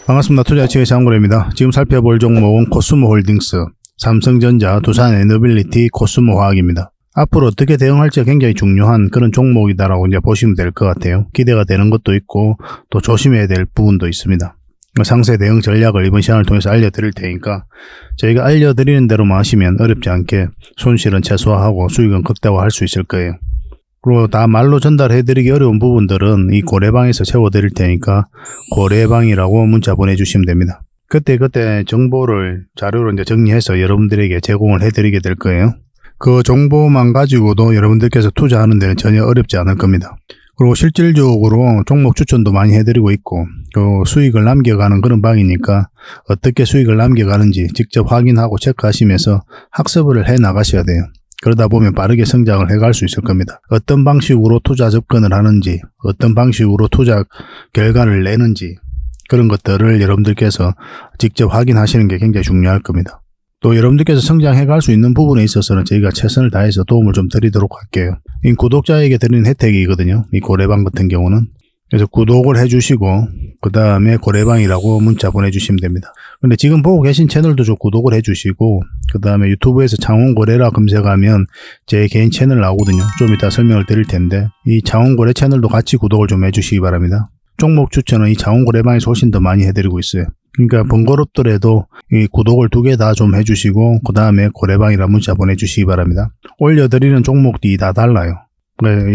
반갑습니다. 투자치의 장고래입니다. 지금 살펴볼 종목은 코스모홀딩스, 삼성전자, 두산에너빌리티, 코스모화학입니다. 앞으로 어떻게 대응할지가 굉장히 중요한 그런 종목이다라고 이제 보시면 될 것 같아요. 기대가 되는 것도 있고 또 조심해야 될 부분도 있습니다. 상세 대응 전략을 이번 시간을 통해서 알려드릴 테니까 저희가 알려드리는 대로만 하시면 어렵지 않게 손실은 최소화하고 수익은 극대화할 수 있을 거예요. 그리고 다 말로 전달해드리기 어려운 부분들은 이 고래방에서 채워드릴 테니까 고래방이라고 문자 보내주시면 됩니다. 그때 정보를 자료로 이제 정리해서 여러분들에게 제공을 해드리게 될 거예요. 그 정보만 가지고도 여러분들께서 투자하는 데는 전혀 어렵지 않을 겁니다. 그리고 실질적으로 종목 추천도 많이 해드리고 있고 또 수익을 남겨가는 그런 방이니까 어떻게 수익을 남겨가는지 직접 확인하고 체크하시면서 학습을 해 나가셔야 돼요. 그러다 보면 빠르게 성장을 해갈 수 있을 겁니다. 어떤 방식으로 투자 접근을 하는지, 어떤 방식으로 투자 결과를 내는지 그런 것들을 여러분들께서 직접 확인하시는 게 굉장히 중요할 겁니다. 또 여러분들께서 성장해 갈 수 있는 부분에 있어서는 저희가 최선을 다해서 도움을 좀 드리도록 할게요. 이 구독자에게 드리는 혜택이거든요. 이 고래방 같은 경우는. 그래서 구독을 해주시고 그 다음에 고래방이라고 문자 보내주시면 됩니다. 근데 지금 보고 계신 채널도 좀 구독을 해주시고 그 다음에 유튜브에서 창원고래라 검색하면 제 개인 채널 나오거든요. 좀 이따 설명을 드릴 텐데 이 창원고래 채널도 같이 구독을 좀 해주시기 바랍니다. 종목 추천은 이 창원고래방에서 훨씬 더 많이 해드리고 있어요. 그러니까 번거롭더라도 이 구독을 2개 다 좀 해주시고 그 다음에 고래방이라 문자 보내주시기 바랍니다. 올려드리는 종목들이 다 달라요.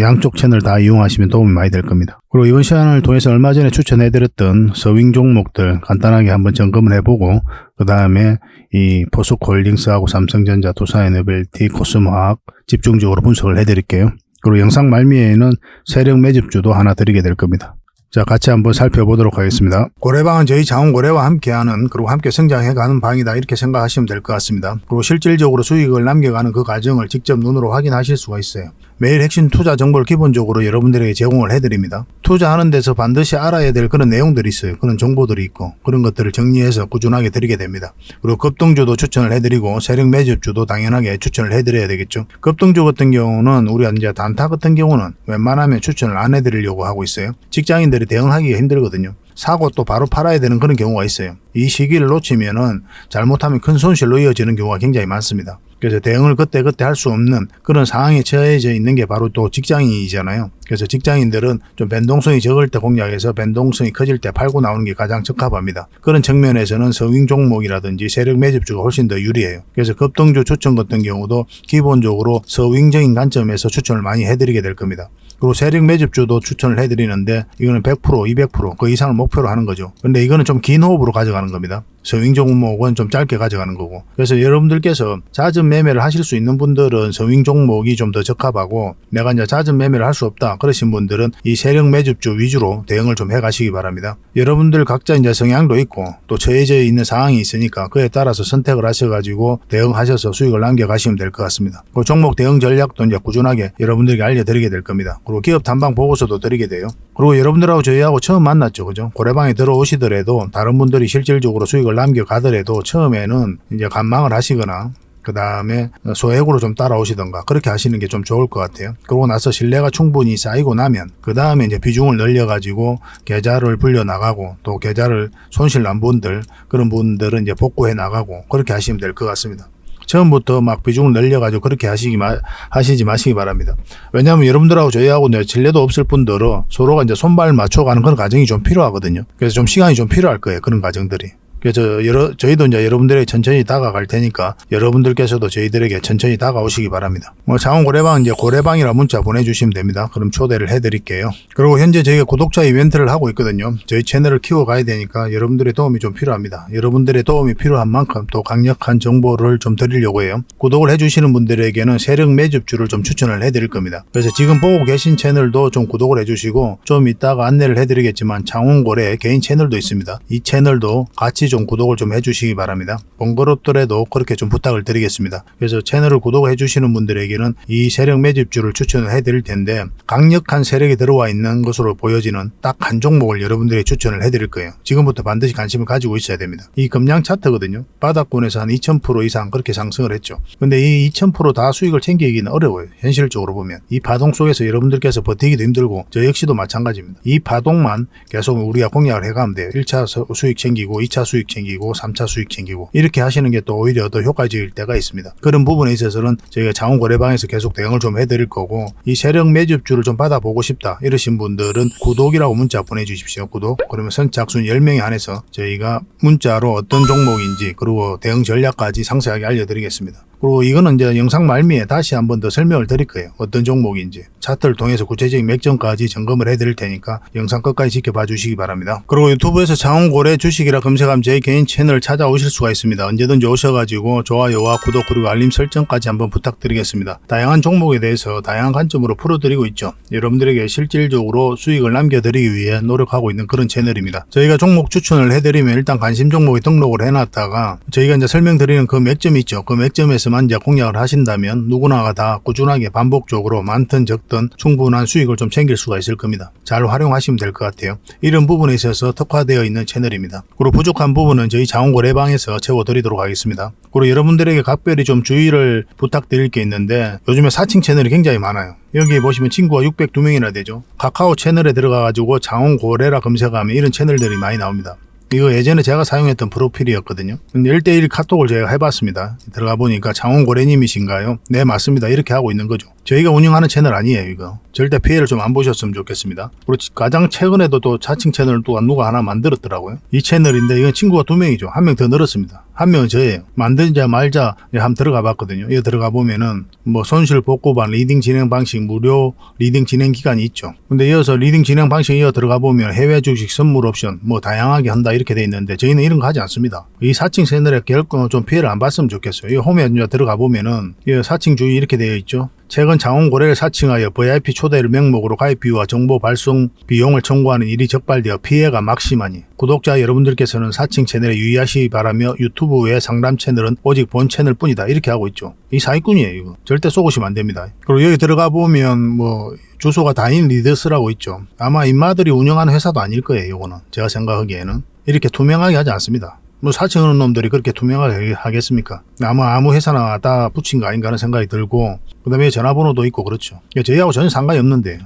양쪽 채널 다 이용하시면 도움이 많이 될 겁니다. 그리고 이번 시간을 통해서 얼마 전에 추천해드렸던 서윙 종목들 간단하게 한번 점검을 해보고 그 다음에 이 포스코홀딩스하고 삼성전자, 두산에너빌리티, 코스모화학 집중적으로 분석을 해드릴게요. 그리고 영상 말미에는 세력 매집주도 하나 드리게 될 겁니다. 자, 같이 한번 살펴보도록 하겠습니다. 고래방은 저희 장원고래와 함께하는 그리고 함께 성장해가는 방이다 이렇게 생각하시면 될 것 같습니다. 그리고 실질적으로 수익을 남겨가는 그 과정을 직접 눈으로 확인하실 수가 있어요. 매일 핵심 투자 정보를 기본적으로 여러분들에게 제공을 해드립니다. 투자하는 데서 반드시 알아야 될 그런 내용들이 있어요. 그런 정보들이 있고 그런 것들을 정리해서 꾸준하게 드리게 됩니다. 그리고 급등주도 추천을 해드리고 세력 매집주도 당연하게 추천을 해드려야 되겠죠. 급등주 같은 경우는 우리가 이제 단타 같은 경우는 웬만하면 추천을 안 해드리려고 하고 있어요. 직장인들이 대응하기가 힘들거든요. 사고 또 바로 팔아야 되는 그런 경우가 있어요. 이 시기를 놓치면은 잘못하면 큰 손실로 이어지는 경우가 굉장히 많습니다. 그래서 대응을 그때 할 수 없는 그런 상황에 처해져 있는 게 바로 또 직장인이잖아요. 그래서 직장인들은 좀 변동성이 적을 때 공략해서 변동성이 커질 때 팔고 나오는 게 가장 적합합니다. 그런 측면에서는 서윙 종목이라든지 세력 매집주가 훨씬 더 유리해요. 그래서 급등주 추천 같은 경우도 기본적으로 서윙적인 관점에서 추천을 많이 해드리게 될 겁니다. 그리고 세력 매집주도 추천을 해드리는데 이거는 100%, 200% 그 이상을 목표로 하는 거죠. 근데 이거는 좀 긴 호흡으로 가져가는 겁니다. 서윙 종목은 좀 짧게 가져가는 거고. 그래서 여러분들께서 잦은 매매를 하실 수 있는 분들은 서윙 종목이 좀 더 적합하고 내가 이제 잦은 매매를 할 수 없다 그러신 분들은 이 세력 매집주 위주로 대응을 좀 해가시기 바랍니다. 여러분들 각자 이제 성향도 있고 또 처해져 있는 상황이 있으니까 그에 따라서 선택을 하셔가지고 대응하셔서 수익을 남겨가시면 될 것 같습니다. 그 종목 대응 전략도 이제 꾸준하게 여러분들에게 알려드리게 될 겁니다. 그리고 기업 탐방 보고서도 드리게 돼요. 그리고 여러분들하고 저희하고 처음 만났죠, 그죠? 고래방에 들어오시더라도 다른 분들이 실질적으로 수익을 남겨가더라도 처음에는 이제 관망을 하시거나 그 다음에 소액으로 좀 따라오시던가 그렇게 하시는 게 좀 좋을 것 같아요. 그러고 나서 신뢰가 충분히 쌓이고 나면 그 다음에 이제 비중을 늘려가지고 계좌를 불려 나가고 또 계좌를 손실 난 분들 그런 분들은 이제 복구해 나가고 그렇게 하시면 될 것 같습니다. 처음부터 막 비중을 늘려가지고 그렇게 하시지 마시기 바랍니다. 왜냐하면 여러분들하고 저희하고 신뢰도 없을 뿐더러 서로가 이제 손발 맞춰가는 그런 과정이 좀 필요하거든요. 그래서 좀 시간이 좀 필요할 거예요. 그런 과정들이. 그래서 저희도 이제 여러분들에게 천천히 다가갈 테니까 여러분들께서도 저희들에게 천천히 다가오시기 바랍니다. 장원고래방은 이제 고래방이라 문자 보내주시면 됩니다. 그럼 초대를 해드릴게요. 그리고 현재 저희가 구독자 이벤트를 하고 있거든요. 저희 채널을 키워가야 되니까 여러분들의 도움이 좀 필요합니다. 여러분들의 도움이 필요한 만큼 또 강력한 정보를 좀 드리려고 해요. 구독을 해주시는 분들에게는 세력 매집주를 좀 추천을 해드릴 겁니다. 그래서 지금 보고 계신 채널도 좀 구독을 해주시고 좀 이따가 안내를 해드리겠지만 장원고래 개인 채널도 있습니다. 이 채널도 같이 반드시 좀 구독을 좀 해주시기 바랍니다. 번거롭더라도 그렇게 좀 부탁을 드리겠습니다. 그래서 채널을 구독해 주시는 분들에게는 이 세력 매집주를 추천을 해드릴 텐데, 강력한 세력이 들어와 있는 것으로 보여지는 딱 한 종목을 여러분들이 추천을 해드릴 거예요. 지금부터 반드시 관심을 가지고 있어야 됩니다. 이 금량 차트거든요. 바닥권에서 한 2000% 이상 그렇게 상승을 했죠. 근데 이 2000% 다 수익을 챙기기는 어려워요. 현실적으로 보면 이 파동 속에서 여러분들께서 버티기도 힘들고 저 역시도 마찬가지입니다. 이 파동만 계속 우리가 공략을 해가면 돼요. 1차 수익 챙기고 2차 수익 챙기고 3차 수익 챙기고 이렇게 하시는 게 또 오히려 더 효과적일 때가 있습니다. 그런 부분에 있어서는 저희가 자원거래방에서 계속 대응을 좀 해드릴 거고, 이 세력 매집주를 좀 받아보고 싶다 이러신 분들은 구독이라고 문자 보내주십시오. 구독. 그러면 선착순 10명에 한해서 저희가 문자로 어떤 종목인지 그리고 대응 전략까지 상세하게 알려드리겠습니다. 그리고 이거는 이제 영상 말미에 다시 한번 더 설명을 드릴 거예요. 어떤 종목인지 차트를 통해서 구체적인 맥점까지 점검을 해드릴 테니까 영상 끝까지 지켜봐 주시기 바랍니다. 그리고 유튜브에서 자원거래 주식이라 검색하면 제 개인 채널 찾아오실 수가 있습니다. 언제든지 오셔가지고 좋아요와 구독 그리고 알림 설정까지 한번 부탁드리겠습니다. 다양한 종목에 대해서 다양한 관점으로 풀어드리고 있죠. 여러분들에게 실질적으로 수익을 남겨드리기 위해 노력하고 있는 그런 채널입니다. 저희가 종목 추천을 해드리면 일단 관심 종목에 등록을 해놨다가 저희가 이제 설명드리는 그 맥점이 있죠. 그 맥점에서만 이제 공략을 하신다면 누구나가 다 꾸준하게 반복적으로 많든 적든 충분한 수익을 좀 챙길 수가 있을 겁니다. 잘 활용하시면 될 것 같아요. 이런 부분에 있어서 특화되어 있는 채널입니다. 그리고 부족한 부분은 저희 자원거래방에서 채워드리도록 하겠습니다. 그리고 여러분들에게 각별히 좀 주의를 부탁드릴 게 있는데, 요즘에 사칭 채널이 굉장히 많아요. 여기 보시면 친구가 602명이나 되죠. 카카오 채널에 들어가가지고 자원거래라 검색하면 이런 채널들이 많이 나옵니다. 이거 예전에 제가 사용했던 프로필이었거든요. 근데 1대1 카톡을 제가 해봤습니다. 들어가 보니까 장원고래님이신가요? 네, 맞습니다. 이렇게 하고 있는 거죠. 저희가 운영하는 채널 아니에요, 이거. 절대 피해를 좀 안 보셨으면 좋겠습니다. 그리고 가장 최근에도 또 자칭 채널을 또 누가 하나 만들었더라고요. 이 채널인데 이건 친구가 2명이죠. 1명 더 늘었습니다. 1명은 저예요. 만들자 말자 한번 들어가 봤거든요. 이거 들어가 보면은 뭐 손실 복구반, 리딩 진행 방식, 무료 리딩 진행 기간이 있죠. 근데 이어서 리딩 진행 방식 이어 들어가 보면 해외 주식 선물 옵션 뭐 다양하게 한다 이렇게 돼 있는데, 저희는 이런 거 하지 않습니다. 이 사칭 채널에 결코 좀 피해를 안 봤으면 좋겠어요. 이 홈에 들어가 보면은 이 사칭 주의 이렇게 되어 있죠. 최근 자원거래를 사칭하여 VIP 초대를 명목으로 가입 비유와 정보 발송 비용을 청구하는 일이 적발되어 피해가 막심하니 구독자 여러분들께서는 사칭 채널에 유의하시기 바라며 유튜브 외 상담 채널은 오직 본 채널 뿐이다 이렇게 하고 있죠. 이 사기꾼이에요. 이거 절대 속으시면 안 됩니다. 그리고 여기 들어가 보면 뭐 주소가 다인 리더스라고 있죠. 아마 인마들이 운영하는 회사도 아닐 거예요. 이거는 제가 생각하기에는 이렇게 투명하게 하지 않습니다. 뭐 사칭하는 놈들이 그렇게 투명하게 하겠습니까? 아마 아무 회사나 다 붙인 거 아닌가 하는 생각이 들고, 그 다음에 전화번호도 있고 그렇죠. 저희하고 전혀 상관이 없는데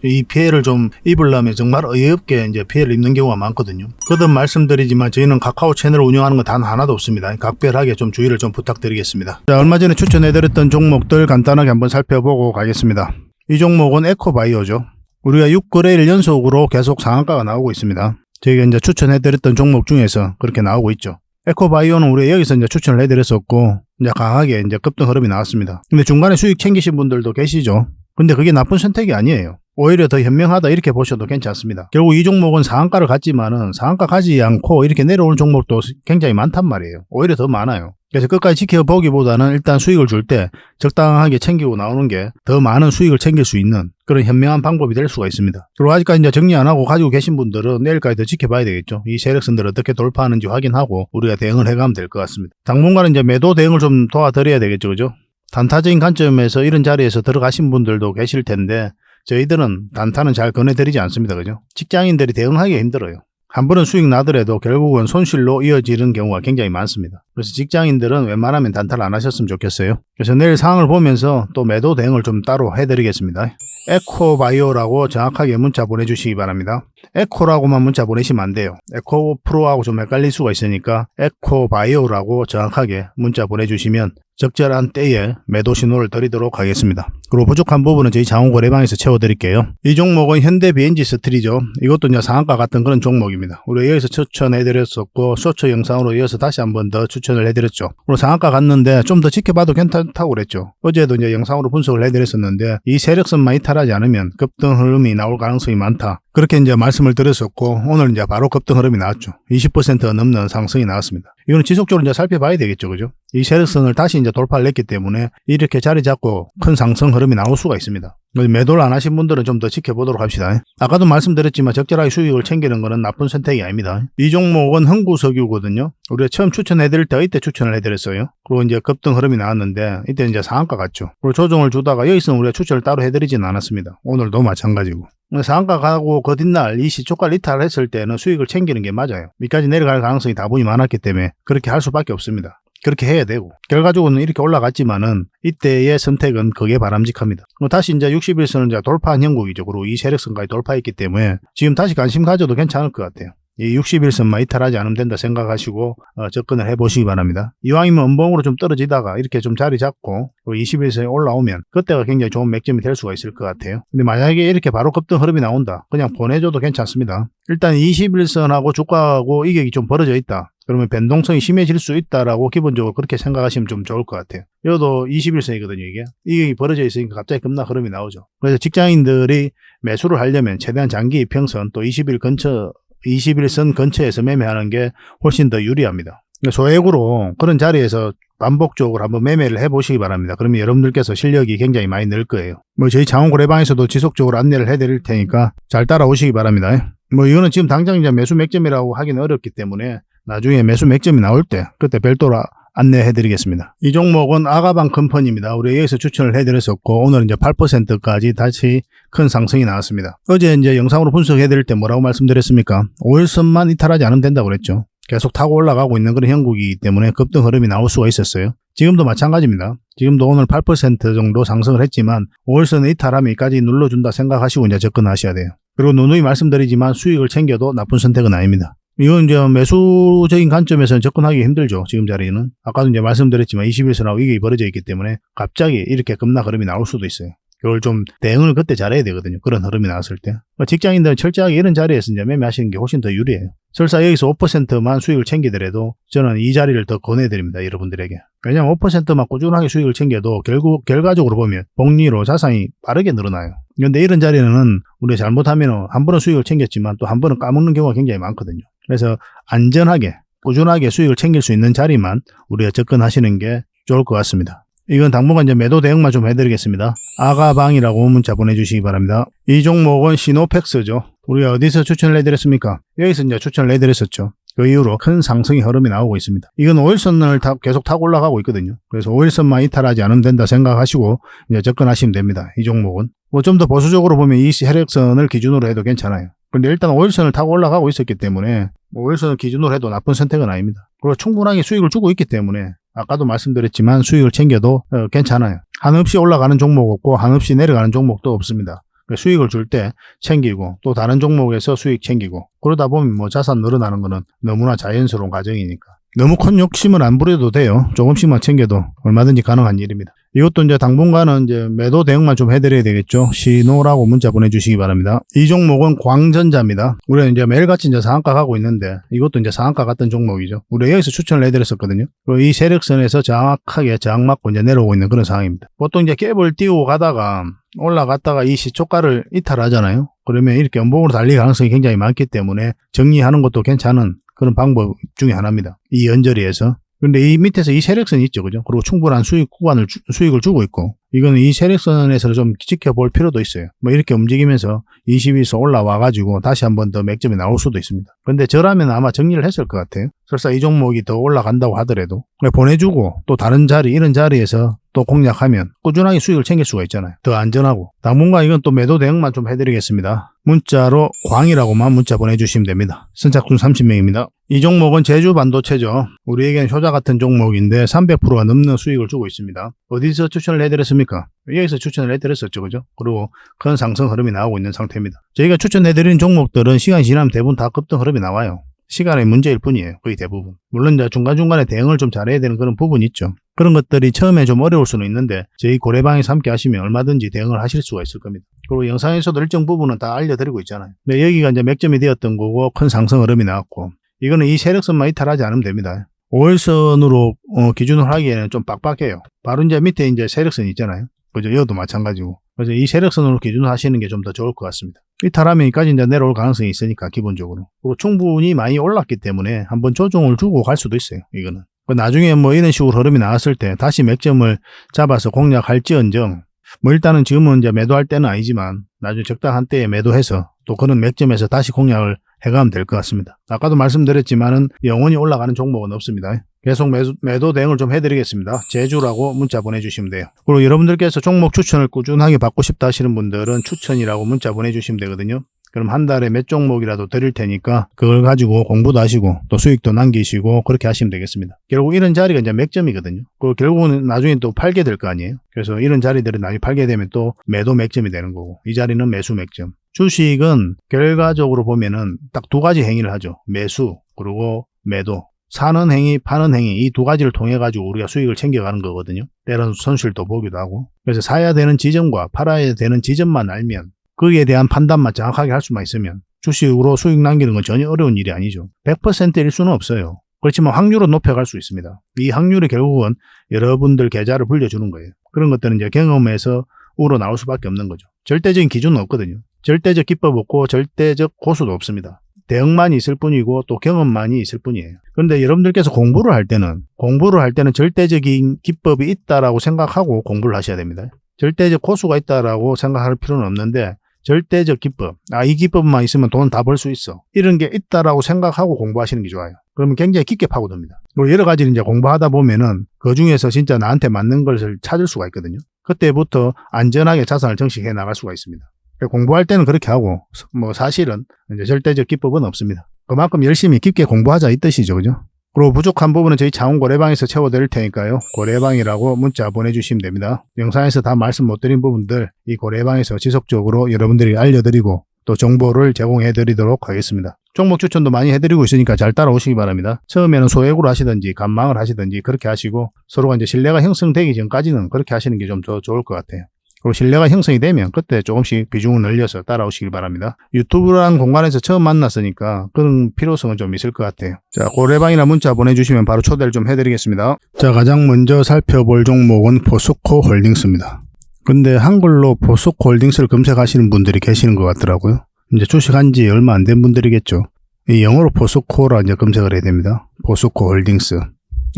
이 피해를 좀 입으려면 정말 어이없게 이제 피해를 입는 경우가 많거든요. 거듭 말씀드리지만 저희는 카카오 채널을 운영하는 건 단 하나도 없습니다. 각별하게 좀 주의를 좀 부탁드리겠습니다. 자, 얼마 전에 추천해드렸던 종목들 간단하게 한번 살펴보고 가겠습니다. 이 종목은 에코바이오죠. 우리가 6거래일 연속으로 계속 상한가가 나오고 있습니다. 저희가 이제 추천해드렸던 종목 중에서 그렇게 나오고 있죠. 에코바이오는 우리가 여기서 이제 추천을 해드렸었고, 이제 강하게 이제 급등 흐름이 나왔습니다. 근데 중간에 수익 챙기신 분들도 계시죠. 근데 그게 나쁜 선택이 아니에요. 오히려 더 현명하다 이렇게 보셔도 괜찮습니다. 결국 이 종목은 상한가를 갔지만은 상한가 가지 않고 이렇게 내려오는 종목도 굉장히 많단 말이에요. 오히려 더 많아요. 그래서 끝까지 지켜보기보다는 일단 수익을 줄 때 적당하게 챙기고 나오는 게 더 많은 수익을 챙길 수 있는 그런 현명한 방법이 될 수가 있습니다. 그리고 아직까지 이제 정리 안 하고 가지고 계신 분들은 내일까지 더 지켜봐야 되겠죠. 이 세력선들 어떻게 돌파하는지 확인하고 우리가 대응을 해가면 될 것 같습니다. 당분간은 이제 매도 대응을 좀 도와드려야 되겠죠. 그죠? 단타적인 관점에서 이런 자리에서 들어가신 분들도 계실 텐데, 저희들은 단타는 잘 권해드리지 않습니다. 그죠? 직장인들이 대응하기 힘들어요. 한 번은 수익 나더라도 결국은 손실로 이어지는 경우가 굉장히 많습니다. 그래서 직장인들은 웬만하면 단타를 안 하셨으면 좋겠어요. 그래서 내일 상황을 보면서 또 매도 대응을 좀 따로 해드리겠습니다. 에코바이오라고 정확하게 문자 보내주시기 바랍니다. 에코라고만 문자 보내시면 안 돼요. 에코프로하고 좀 헷갈릴 수가 있으니까 에코바이오라고 정확하게 문자 보내주시면 적절한 때에 매도 신호를 드리도록 하겠습니다. 그리고 부족한 부분은 저희 자원거래방에서 채워드릴게요. 이 종목은 현대비엔지 스틸이죠. 이것도 이제 상한가 같은 그런 종목입니다. 우리 여기서 추천해드렸었고 쇼츠 영상으로 이어서 다시 한 번 더 추천을 해드렸죠. 그리고 상한가 갔는데 좀 더 지켜봐도 괜찮다고 그랬죠. 어제도 이제 영상으로 분석을 해드렸었는데 이 세력선만 이탈하지 않으면 급등 흐름이 나올 가능성이 많다. 그렇게 이제 말씀을 드렸었고, 오늘 이제 바로 급등 흐름이 나왔죠. 20% 넘는 상승이 나왔습니다. 이거는 지속적으로 이제 살펴봐야 되겠죠. 그죠? 이 세력선을 다시 이제 돌파를 했기 때문에 이렇게 자리 잡고 큰 상승 흐름이 나올 수가 있습니다. 매도를 안 하신 분들은 좀 더 지켜보도록 합시다. 아까도 말씀드렸지만 적절하게 수익을 챙기는 것은 나쁜 선택이 아닙니다. 이 종목은 흥구석유거든요. 우리가 처음 추천해드릴 때 이때 추천을 해드렸어요. 그리고 이제 급등 흐름이 나왔는데 이때 이제 상한가 갔죠. 그리고 조정을 주다가 여기서는 우리가 추천을 따로 해드리지는 않았습니다. 오늘도 마찬가지고. 상한가 가고 그 뒷날 이 시초가를 이탈했을 때는 수익을 챙기는 게 맞아요. 밑까지 내려갈 가능성이 다분히 많았기 때문에 그렇게 할 수밖에 없습니다. 그렇게 해야 되고 결과적으로는 이렇게 올라갔지만은 이때의 선택은 그게 바람직합니다. 다시 이제 61선을 이제 돌파한 형국이죠. 그리고 이 세력선까지 돌파했기 때문에 지금 다시 관심 가져도 괜찮을 것 같아요. 이 61선만 이탈하지 않으면 된다 생각하시고 접근을 해보시기 바랍니다. 이왕이면 음봉으로 좀 떨어지다가 이렇게 좀 자리 잡고 21선에 올라오면 그때가 굉장히 좋은 맥점이 될 수가 있을 것 같아요. 근데 만약에 이렇게 바로 급등 흐름이 나온다, 그냥 보내줘도 괜찮습니다. 일단 21선하고 주가하고 이격이 좀 벌어져 있다, 그러면 변동성이 심해질 수 있다라고 기본적으로 그렇게 생각하시면 좀 좋을 것 같아요. 이것도 21선이거든요, 이게. 이격이 벌어져 있으니까 갑자기 급락 흐름이 나오죠. 그래서 직장인들이 매수를 하려면 최대한 장기 이평선 또 21선 근처에서 매매하는 게 훨씬 더 유리합니다. 소액으로 그런 자리에서 반복적으로 한번 매매를 해보시기 바랍니다. 그러면 여러분들께서 실력이 굉장히 많이 늘 거예요. 저희 장원고래방에서도 지속적으로 안내를 해드릴 테니까 잘 따라오시기 바랍니다. 이거는 지금 당장 이제 매수 맥점이라고 하기는 어렵기 때문에 나중에 매수 맥점이 나올 때 그때 별도로 안내해드리겠습니다. 이 종목은 아가방 컴퍼니입니다. 우리 여기서 추천을 해드렸었고 오늘 이제 8%까지 다시 큰 상승이 나왔습니다. 어제 이제 영상으로 분석해드릴 때 뭐라고 말씀드렸습니까? 5일선만 이탈하지 않으면 된다고 그랬죠. 계속 타고 올라가고 있는 그런 형국이기 때문에 급등 흐름이 나올 수가 있었어요. 지금도 마찬가지입니다. 지금도 오늘 8% 정도 상승을 했지만 5일선에 이탈하면 여기까지 눌러준다 생각하시고 이제 접근하셔야 돼요. 그리고 누누이 말씀드리지만 수익을 챙겨도 나쁜 선택은 아닙니다. 이건 이제 매수적인 관점에서는 접근하기 힘들죠. 지금 자리는. 아까도 이제 말씀드렸지만 21선하고 이게 벌어져 있기 때문에 갑자기 이렇게 급락 흐름이 나올 수도 있어요. 그걸 좀 대응을 그때 잘해야 되거든요. 그런 흐름이 나왔을 때. 직장인들은 철저하게 이런 자리에서 이제 매매하시는 게 훨씬 더 유리해요. 설사 여기서 5%만 수익을 챙기더라도 저는 이 자리를 더 권해드립니다. 여러분들에게. 왜냐하면 5%만 꾸준하게 수익을 챙겨도 결과적으로 보면 복리로 자산이 빠르게 늘어나요. 그런데 이런 자리는 우리가 잘못하면 한 번은 수익을 챙겼지만 또 한 번은 까먹는 경우가 굉장히 많거든요. 그래서 안전하게 꾸준하게 수익을 챙길 수 있는 자리만 우리가 접근하시는 게 좋을 것 같습니다. 이건 당분간 이제 매도 대응만 좀 해드리겠습니다. 아가방이라고 문자 보내주시기 바랍니다. 이 종목은 시노펙스죠. 우리가 어디서 추천을 해드렸습니까? 여기서 이제 추천을 해드렸었죠. 그 이후로 큰 상승의 흐름이 나오고 있습니다. 이건 5일선을 계속 타고 올라가고 있거든요. 그래서 5일선만 이탈하지 않으면 된다 생각하시고 이제 접근하시면 됩니다. 이 종목은. 좀 더 보수적으로 보면 이 세력선을 기준으로 해도 괜찮아요. 근데 일단 5일선을 타고 올라가고 있었기 때문에 5일선을 기준으로 해도 나쁜 선택은 아닙니다. 그리고 충분하게 수익을 주고 있기 때문에 아까도 말씀드렸지만 수익을 챙겨도 괜찮아요. 한없이 올라가는 종목 없고 한없이 내려가는 종목도 없습니다. 수익을 줄 때 챙기고 또 다른 종목에서 수익 챙기고 그러다 보면 자산 늘어나는 거는 너무나 자연스러운 과정이니까 너무 큰 욕심을 안 부려도 돼요. 조금씩만 챙겨도 얼마든지 가능한 일입니다. 이것도 이제 당분간은 이제 매도 대응만 좀 해드려야 되겠죠. 시노라고 문자 보내주시기 바랍니다. 이 종목은 광전자입니다. 우리는 이제 매일같이 이제 상한가 가고 있는데 이것도 이제 상한가 같은 종목이죠. 우리 여기서 추천을 해드렸었거든요. 그리고 이 세력선에서 정확하게 저항 맞고 이제 내려오고 있는 그런 상황입니다. 보통 이제 갭을 띄우고 가다가 올라갔다가 이 시초가를 이탈하잖아요. 그러면 이렇게 연봉으로 달릴 가능성이 굉장히 많기 때문에 정리하는 것도 괜찮은 그런 방법 중에 하나입니다. 이 연저리에서. 근데 이 밑에서 이 세력선이 있죠. 그죠? 그리고 충분한 수익을 주고 있고, 이거는 이 세력선에서 좀 지켜볼 필요도 있어요. 이렇게 움직이면서 22선 올라와가지고 다시 한번 더 맥점이 나올 수도 있습니다. 근데 저라면 아마 정리를 했을 것 같아요. 설사 이 종목이 더 올라간다고 하더라도. 보내주고 또 다른 자리, 이런 자리에서 또 공략하면 꾸준하게 수익을 챙길 수가 있잖아요. 더 안전하고. 당분간 이건 또 매도 대응만 좀 해드리겠습니다. 문자로 광이라고만 문자 보내주시면 됩니다. 선착순 30명입니다. 이 종목은 제주 반도체죠. 우리에겐 효자 같은 종목인데 300%가 넘는 수익을 주고 있습니다. 어디서 추천을 해드렸습니까? 여기서 추천을 해드렸었죠. 그죠? 그리고 큰 상승 흐름이 나오고 있는 상태입니다. 저희가 추천해드린 종목들은 시간이 지나면 대부분 다 급등 흐름이 나와요. 시간의 문제일 뿐이에요. 거의 대부분. 물론 이제 중간중간에 대응을 좀 잘해야 되는 그런 부분이 있죠. 그런 것들이 처음에 좀 어려울 수는 있는데 저희 고래방에서 함께 하시면 얼마든지 대응을 하실 수가 있을 겁니다. 그리고 영상에서도 일정 부분은 다 알려드리고 있잖아요. 근데 여기가 이제 맥점이 되었던 거고 큰 상승 흐름이 나왔고 이거는 이 세력선만 이탈하지 않으면 됩니다. 5일선으로 기준으로 하기에는 좀 빡빡해요. 바로 이제 밑에 이제 세력선이 있잖아요. 그죠? 이것도 마찬가지고. 그래서 이 세력선으로 기준으로 하시는 게 좀 더 좋을 것 같습니다. 이탈하면 여기까지 이제 내려올 가능성이 있으니까 기본적으로. 그리고 충분히 많이 올랐기 때문에 한번 조정을 주고 갈 수도 있어요. 이거는. 나중에 이런 식으로 흐름이 나왔을 때 다시 맥점을 잡아서 공략할지언정 뭐 일단은 지금은 이제 매도할 때는 아니지만 나중에 적당한 때에 매도해서 또 그런 맥점에서 다시 공략을 해가면 될 것 같습니다. 아까도 말씀드렸지만은 영원히 올라가는 종목은 없습니다. 계속 매도 대응을 좀 해드리겠습니다. 제주라고 문자 보내주시면 돼요. 그리고 여러분들께서 종목 추천을 꾸준하게 받고 싶다 하시는 분들은 추천이라고 문자 보내주시면 되거든요. 그럼 한 달에 몇 종목이라도 드릴 테니까 그걸 가지고 공부도 하시고 또 수익도 남기시고 그렇게 하시면 되겠습니다. 결국 이런 자리가 이제 맥점이거든요. 그 결국은 나중에 또 팔게 될 거 아니에요. 그래서 이런 자리들은 나중에 팔게 되면 또 매도 맥점이 되는 거고 이 자리는 매수 맥점. 주식은 결과적으로 보면은 딱 두 가지 행위를 하죠. 매수 그리고 매도. 사는 행위, 파는 행위 이 두 가지를 통해 가지고 우리가 수익을 챙겨가는 거거든요. 때로는 손실도 보기도 하고. 그래서 사야 되는 지점과 팔아야 되는 지점만 알면 거기에 대한 판단만 정확하게 할 수만 있으면 주식으로 수익 남기는 건 전혀 어려운 일이 아니죠. 100%일 수는 없어요. 그렇지만 확률은 높여갈 수 있습니다. 이 확률이 결국은 여러분들 계좌를 불려주는 거예요. 그런 것들은 이제 경험에서 우러 나올 수밖에 없는 거죠. 절대적인 기준은 없거든요. 절대적 기법 없고 절대적 고수도 없습니다. 대응만이 있을 뿐이고 또 경험만이 있을 뿐이에요. 그런데 여러분들께서 공부를 할 때는 절대적인 기법이 있다라고 생각하고 공부를 하셔야 됩니다. 절대적 고수가 있다라고 생각할 필요는 없는데 절대적 기법, 이 기법만 있으면 돈 다 벌 수 있어. 이런 게 있다라고 생각하고 공부하시는 게 좋아요. 그러면 굉장히 깊게 파고듭니다. 그리고 여러 가지를 이제 공부하다 보면은 그 중에서 진짜 나한테 맞는 것을 찾을 수가 있거든요. 그때부터 안전하게 자산을 정식해 나갈 수가 있습니다. 공부할 때는 그렇게 하고 뭐 사실은 이제 절대적 기법은 없습니다. 그만큼 열심히 깊게 공부하자 이 뜻이죠. 그죠? 그리고 부족한 부분은 저희 창원 고래방에서 채워드릴 테니까요. 고래방이라고 문자 보내주시면 됩니다. 영상에서 다 말씀 못 드린 부분들 이 고래방에서 지속적으로 여러분들이 알려드리고 또 정보를 제공해드리도록 하겠습니다. 종목 추천도 많이 해드리고 있으니까 잘 따라오시기 바랍니다. 처음에는 소액으로 하시든지 간망을 하시든지 그렇게 하시고 서로가 이제 신뢰가 형성되기 전까지는 그렇게 하시는 게 좀 더 좋을 것 같아요. 그리고 신뢰가 형성이 되면 그때 조금씩 비중을 늘려서 따라오시길 바랍니다. 유튜브라는 공간에서 처음 만났으니까 그런 필요성은 좀 있을 것 같아요. 자, 고래방이나 문자 보내주시면 바로 초대를 좀 해드리겠습니다. 자, 가장 먼저 살펴볼 종목은 포스코 홀딩스입니다. 근데 한글로 포스코 홀딩스를 검색하시는 분들이 계시는 것 같더라고요. 이제 주식한 지 얼마 안 된 분들이겠죠. 이 영어로 포스코라 이제 검색을 해야 됩니다. 포스코 홀딩스.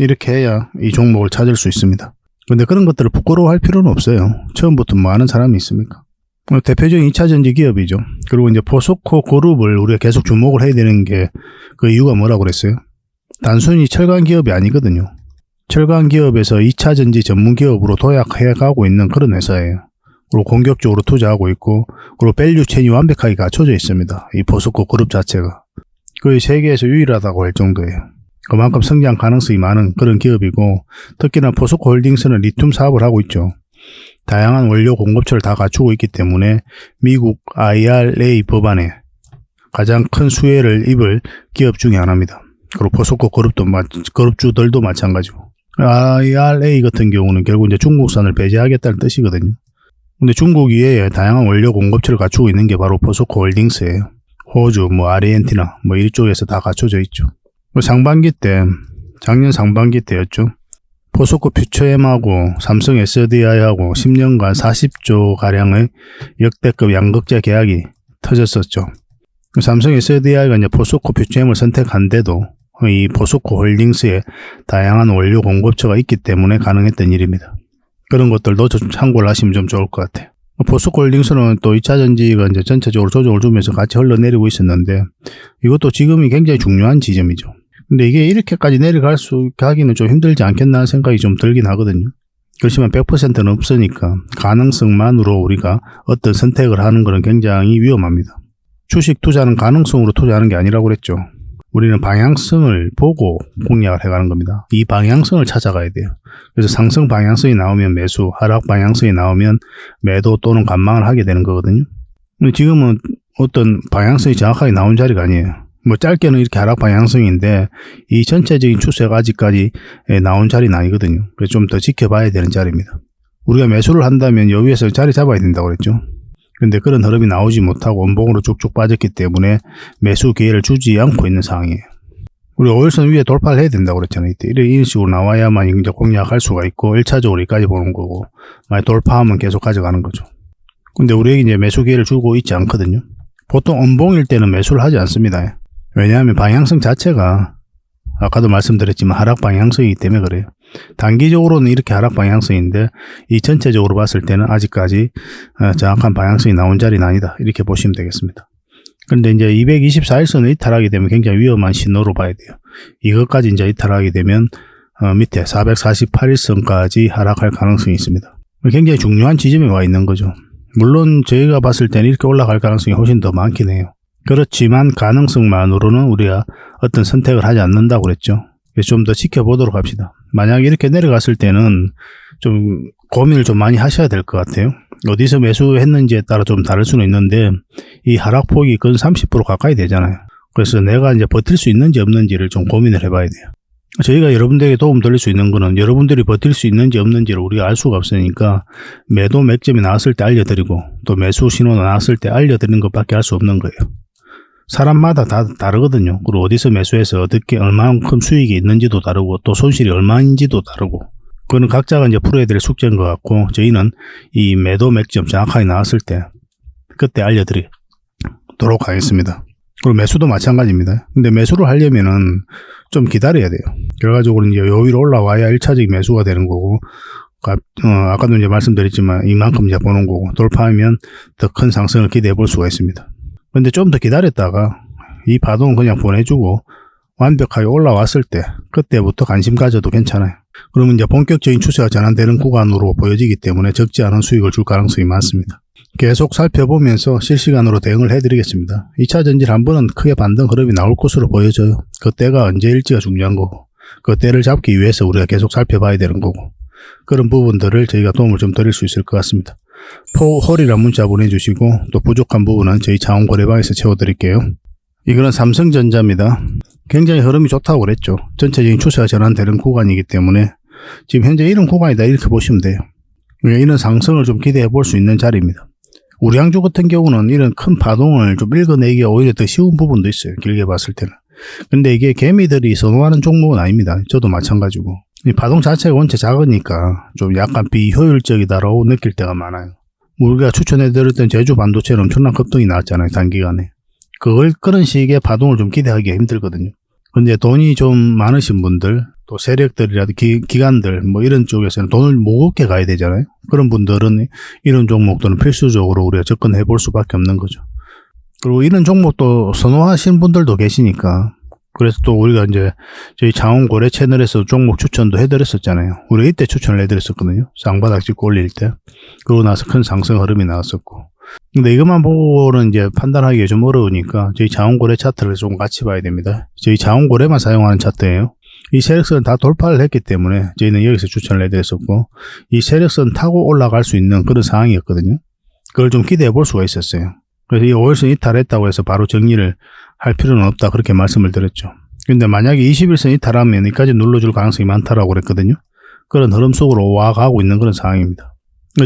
이렇게 해야 이 종목을 찾을 수 있습니다. 근데 그런 것들을 부끄러워할 필요는 없어요. 처음부터 뭐 하는 사람이 있습니까? 대표적인 2차전지 기업이죠. 그리고 이제 포스코 그룹을 우리가 계속 주목을 해야 되는 게 그 이유가 뭐라고 그랬어요? 단순히 철강 기업이 아니거든요. 철강 기업에서 2차전지 전문 기업으로 도약해 가고 있는 그런 회사예요. 그리고 공격적으로 투자하고 있고, 그리고 밸류 체인이 완벽하게 갖춰져 있습니다. 이 포스코 그룹 자체가. 거의 세계에서 유일하다고 할 정도예요. 그만큼 성장 가능성이 많은 그런 기업이고, 특히나 포스코 홀딩스는 리튬 사업을 하고 있죠. 다양한 원료 공급처를 다 갖추고 있기 때문에 미국 IRA 법안에 가장 큰 수혜를 입을 기업 중에 하나입니다. 그리고 포스코 그룹주들도 마찬가지고. IRA 같은 경우는 결국 이제 중국산을 배제하겠다는 뜻이거든요. 근데 중국 이외에 다양한 원료 공급처를 갖추고 있는 게 바로 포스코 홀딩스예요. 호주, 아르헨티나, 이쪽에서 다 갖춰져 있죠. 상반기 때, 작년 상반기 때였죠. 포스코 퓨처엠하고 삼성 SDI하고 10년간 40조 가량의 역대급 양극재 계약이 터졌었죠. 삼성 SDI가 이제 포스코 퓨처엠을 선택한데도 이 포스코 홀딩스에 다양한 원료 공급처가 있기 때문에 가능했던 일입니다. 그런 것들도 좀 참고를 하시면 좀 좋을 것 같아요. 포스코 홀딩스는 또 2차전지가 이제 전체적으로 조정을 주면서 같이 흘러내리고 있었는데 이것도 지금이 굉장히 중요한 지점이죠. 근데 이게 이렇게까지 가기는 좀 힘들지 않겠나 생각이 좀 들긴 하거든요. 그렇지만 100%는 없으니까 가능성만으로 우리가 어떤 선택을 하는 것은 굉장히 위험합니다. 주식 투자는 가능성으로 투자하는 게 아니라고 그랬죠. 우리는 방향성을 보고 공략을 해가는 겁니다. 이 방향성을 찾아가야 돼요. 그래서 상승 방향성이 나오면 매수, 하락 방향성이 나오면 매도 또는 관망을 하게 되는 거거든요. 근데 지금은 어떤 방향성이 정확하게 나온 자리가 아니에요. 짧게는 이렇게 하락 방향성인데 이 전체적인 추세가 아직까지 나온 자리는 아니거든요. 그래서 좀 더 지켜봐야 되는 자리입니다. 우리가 매수를 한다면 여기에서 자리 잡아야 된다고 그랬죠. 근데 그런 흐름이 나오지 못하고 원봉으로 쭉쭉 빠졌기 때문에 매수 기회를 주지 않고 있는 상황이에요. 우리 5일선 위에 돌파를 해야 된다고 그랬잖아요. 이때 이런 식으로 나와야만 이제 공략할 수가 있고 1차적으로 여기까지 보는 거고 만약 돌파하면 계속 가져가는 거죠. 근데 우리에게 이제 매수 기회를 주고 있지 않거든요. 보통 원봉일 때는 매수를 하지 않습니다. 왜냐하면 방향성 자체가 아까도 말씀드렸지만 하락 방향성이기 때문에 그래요. 단기적으로는 이렇게 하락 방향성인데 이 전체적으로 봤을 때는 아직까지 정확한 방향성이 나온 자리는 아니다, 이렇게 보시면 되겠습니다. 그런데 이제 224일선을 이탈하게 되면 굉장히 위험한 신호로 봐야 돼요. 이것까지 이제 이탈하게 되면 밑에 448일선까지 하락할 가능성이 있습니다. 굉장히 중요한 지점에 와 있는 거죠. 물론 저희가 봤을 때는 이렇게 올라갈 가능성이 훨씬 더 많긴 해요. 그렇지만 가능성만으로는 우리가 어떤 선택을 하지 않는다고 그랬죠. 그래서 좀 더 지켜보도록 합시다. 만약에 이렇게 내려갔을 때는 좀 고민을 좀 많이 하셔야 될 것 같아요. 어디서 매수했는지에 따라 좀 다를 수는 있는데 이 하락폭이 근 30% 가까이 되잖아요. 그래서 내가 이제 버틸 수 있는지 없는지를 좀 고민을 해봐야 돼요. 저희가 여러분들에게 도움 드릴 수 있는 거는 여러분들이 버틸 수 있는지 없는지를 우리가 알 수가 없으니까 매도 맥점이 나왔을 때 알려드리고 또 매수 신호가 나왔을 때 알려드리는 것밖에 할 수 없는 거예요. 사람마다 다 다르거든요. 그리고 어디서 매수해서 어떻게 얼마만큼 수익이 있는지도 다르고 또 손실이 얼마인지도 다르고, 그거는 각자가 이제 풀어야 될 숙제인 것 같고, 저희는 이 매도 맥점 정확하게 나왔을 때 그때 알려드리도록 하겠습니다. 그리고 매수도 마찬가지입니다. 근데 매수를 하려면은 좀 기다려야 돼요. 결과적으로 이제 요 위로 올라와야 1차적인 매수가 되는 거고, 아까도 이제 말씀드렸지만 이만큼 이제 보는 거고, 돌파하면 더 큰 상승을 기대해 볼 수가 있습니다. 근데 좀 더 기다렸다가 이 파동은 그냥 보내주고 완벽하게 올라왔을 때 그때부터 관심 가져도 괜찮아요. 그러면 이제 본격적인 추세가 전환되는 구간으로 보여지기 때문에 적지 않은 수익을 줄 가능성이 많습니다. 계속 살펴보면서 실시간으로 대응을 해드리겠습니다. 2차 전질 한 번은 크게 반등 흐름이 나올 것으로 보여져요. 그때가 언제일지가 중요한 거고, 그때를 잡기 위해서 우리가 계속 살펴봐야 되는 거고, 그런 부분들을 저희가 도움을 좀 드릴 수 있을 것 같습니다. 홀이란 문자 보내주시고 또 부족한 부분은 저희 자원거래방에서 채워드릴게요. 이거는 삼성전자입니다. 굉장히 흐름이 좋다고 그랬죠. 전체적인 추세가 전환되는 구간이기 때문에 지금 현재 이런 구간이다, 이렇게 보시면 돼요. 이런 상승을 좀 기대해 볼 수 있는 자리입니다. 우량주 같은 경우는 이런 큰 파동을 좀 읽어내기가 오히려 더 쉬운 부분도 있어요, 길게 봤을 때는. 근데 이게 개미들이 선호하는 종목은 아닙니다. 저도 마찬가지고. 이 파동 자체가 원체 작으니까 좀 약간 비효율적이다라고 느낄 때가 많아요. 우리가 추천해드렸던 제주 반도체는 엄청난 급등이 나왔잖아요, 단기간에. 그런 식의 파동을 좀 기대하기가 힘들거든요. 근데 돈이 좀 많으신 분들, 또 세력들이라도 기관들 뭐 이런 쪽에서는 돈을 무겁게 가야 되잖아요. 그런 분들은 이런 종목들은 필수적으로 우리가 접근해 볼 수밖에 없는 거죠. 그리고 이런 종목도 선호하시는 분들도 계시니까, 그래서 또 우리가 이제 저희 자원거래 채널에서 종목 추천도 해드렸었잖아요. 우리 이때 추천을 해드렸었거든요. 쌍바닥 찍고 올릴 때. 그러고 나서 큰 상승 흐름이 나왔었고. 근데 이것만 보고는 이제 판단하기가 좀 어려우니까 저희 자원거래 차트를 좀 같이 봐야 됩니다. 저희 자원거래만 사용하는 차트예요. 이 세력선 다 돌파를 했기 때문에 저희는 여기서 추천을 해드렸었고, 이 세력선 타고 올라갈 수 있는 그런 상황이었거든요. 그걸 좀 기대해 볼 수가 있었어요. 그래서 이 5일선 이탈했다고 해서 바로 정리를 할 필요는 없다, 그렇게 말씀을 드렸죠. 근데 만약에 21선 이탈하면 여기까지 눌러줄 가능성이 많다라고 그랬거든요. 그런 흐름 속으로 와가고 있는 그런 상황입니다.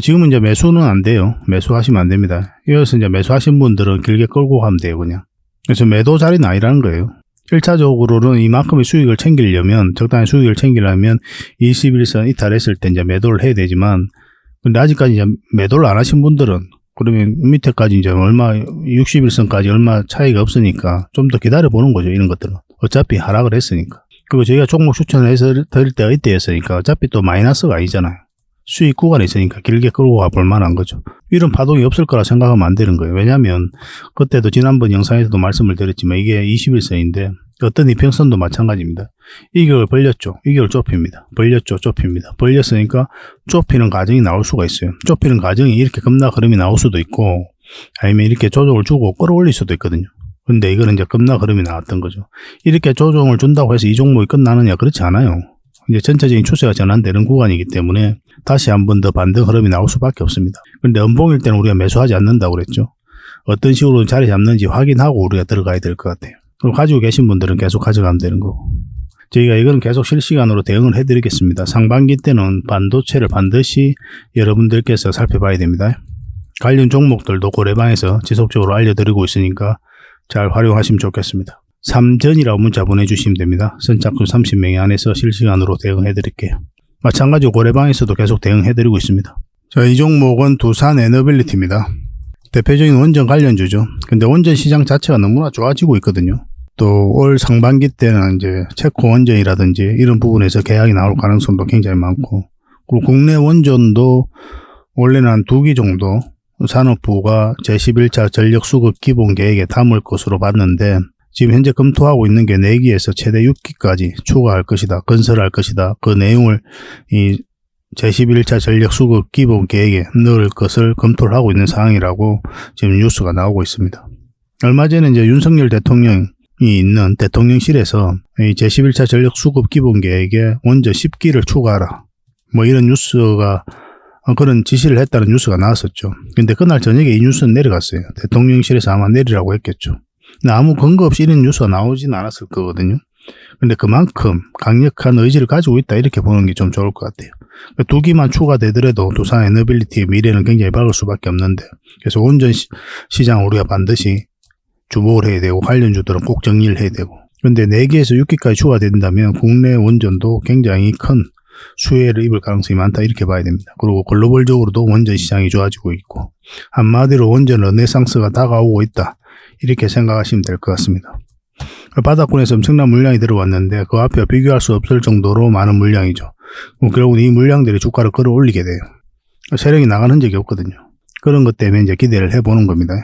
지금은 이제 매수는 안 돼요. 매수하시면 안 됩니다. 이어서 이제 매수하신 분들은 길게 끌고 가면 돼요, 그냥. 그래서 매도 자리는 아니라는 거예요. 1차적으로는 이만큼의 수익을 챙기려면, 적당히 수익을 챙기려면 21선 이탈했을 때 이제 매도를 해야 되지만, 근데 아직까지 이제 매도를 안 하신 분들은, 그러면 밑에까지 이제 얼마, 61선까지 얼마 차이가 없으니까 좀 더 기다려보는 거죠, 이런 것들은. 어차피 하락을 했으니까. 그리고 저희가 종목 추천해서 드릴 때가 이때였으니까 어차피 또 마이너스가 아니잖아요. 수익 구간에 있으니까 길게 끌고 가볼 만한 거죠. 이런 파동이 없을 거라 생각하면 안 되는 거예요. 왜냐하면 그때도 지난번 영상에서도 말씀을 드렸지만 이게 21선인데 어떤 이평선도 마찬가지입니다. 2개월 벌렸죠. 2개월 좁힙니다. 벌렸죠. 좁힙니다. 벌렸으니까 좁히는 과정이 나올 수가 있어요. 좁히는 과정이 이렇게 급락 흐름이 나올 수도 있고, 아니면 이렇게 조정을 주고 끌어올릴 수도 있거든요. 근데 이거는 이제 급락 흐름이 나왔던 거죠. 이렇게 조정을 준다고 해서 이 종목이 끝나느냐, 그렇지 않아요. 이제 전체적인 추세가 전환되는 구간이기 때문에 다시 한 번 더 반등 흐름이 나올 수밖에 없습니다. 그런데 음봉일 때는 우리가 매수하지 않는다고 그랬죠. 어떤 식으로 자리 잡는지 확인하고 우리가 들어가야 될 것 같아요. 그리고 가지고 계신 분들은 계속 가져가면 되는 거고. 저희가 이건 계속 실시간으로 대응을 해드리겠습니다. 상반기 때는 반도체를 반드시 여러분들께서 살펴봐야 됩니다. 관련 종목들도 고래방에서 지속적으로 알려드리고 있으니까 잘 활용하시면 좋겠습니다. 3전이라고 문자 보내주시면 됩니다. 선착순 30명이 안에서 실시간으로 대응해드릴게요. 마찬가지로 고래방에서도 계속 대응해드리고 있습니다. 자, 이 종목은 두산 에너빌리티입니다. 대표적인 원전 관련주죠. 근데 원전 시장 자체가 너무나 좋아지고 있거든요. 또 올 상반기 때는 이제 체코 원전이라든지 이런 부분에서 계약이 나올 가능성도 굉장히 많고, 그리고 국내 원전도 원래는 한 2기 정도 산업부가 제11차 전력수급 기본 계획에 담을 것으로 봤는데, 지금 현재 검토하고 있는 게 4기에서 최대 6기까지 추가할 것이다, 건설할 것이다. 그 내용을 이 제11차 전력수급 기본 계획에 넣을 것을 검토를 하고 있는 상황이라고 지금 뉴스가 나오고 있습니다. 얼마 전에 이제 윤석열 대통령이 있는 대통령실에서 이 제11차 전력수급 기본 계획에 원전 10기를 추가하라, 뭐 이런 뉴스가, 그런 지시를 했다는 뉴스가 나왔었죠. 근데 그날 저녁에 이 뉴스는 내려갔어요. 대통령실에서 아마 내리라고 했겠죠. 근데 아무 근거 없이 이런 뉴스가 나오진 않았을 거거든요. 근데 그만큼 강력한 의지를 가지고 있다, 이렇게 보는 게 좀 좋을 것 같아요. 2기만 추가되더라도 두산 에너빌리티의 미래는 굉장히 밝을 수밖에 없는데, 그래서 원전 시장 우리가 반드시 주목을 해야 되고, 관련주들은 꼭 정리를 해야 되고, 근데 4기에서 6기까지 추가된다면 국내 원전도 굉장히 큰 수혜를 입을 가능성이 많다, 이렇게 봐야 됩니다. 그리고 글로벌적으로도 원전 시장이 좋아지고 있고, 한마디로 원전 르네상스가 다가오고 있다, 이렇게 생각하시면 될 것 같습니다. 바닥권에서 엄청난 물량이 들어왔는데 그 앞에 비교할 수 없을 정도로 많은 물량이죠. 결국은 이 물량들이 주가를 끌어올리게 돼요. 세력이 나가는 흔적이 없거든요. 그런 것 때문에 이제 기대를 해보는 겁니다.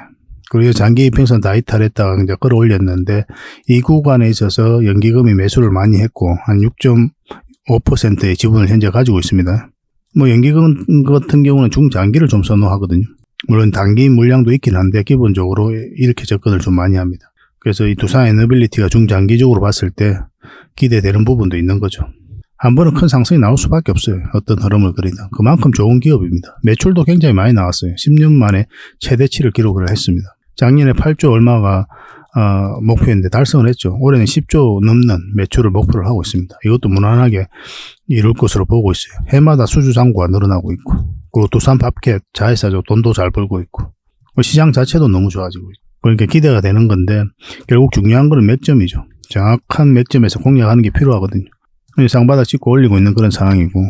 그리고 장기 이평선 다 이탈했다가 이제 끌어올렸는데, 이 구간에 있어서 연기금이 매수를 많이 했고 한 6.5%의 지분을 현재 가지고 있습니다. 뭐 연기금 같은 경우는 중장기를 좀 선호하거든요. 물론 단기 물량도 있긴 한데 기본적으로 이렇게 접근을 좀 많이 합니다. 그래서 이 두산 에너빌리티가 중장기적으로 봤을 때 기대되는 부분도 있는 거죠. 한 번은 큰 상승이 나올 수밖에 없어요. 어떤 흐름을 그리든. 그만큼 좋은 기업입니다. 매출도 굉장히 많이 나왔어요. 10년 만에 최대치를 기록을 했습니다. 작년에 8조 얼마가 목표인데 달성을 했죠. 올해는 10조 넘는 매출을 목표를 하고 있습니다. 이것도 무난하게 이룰 것으로 보고 있어요. 해마다 수주상고가 늘어나고 있고, 그리고 두산 팝켓 자회사죠. 돈도 잘 벌고 있고, 시장 자체도 너무 좋아지고 있고, 그러니까 기대가 되는 건데, 결국 중요한 거는 맥점이죠. 정확한 맥점에서 공략하는 게 필요하거든요. 쌍바닥 찍고 올리고 있는 그런 상황이고,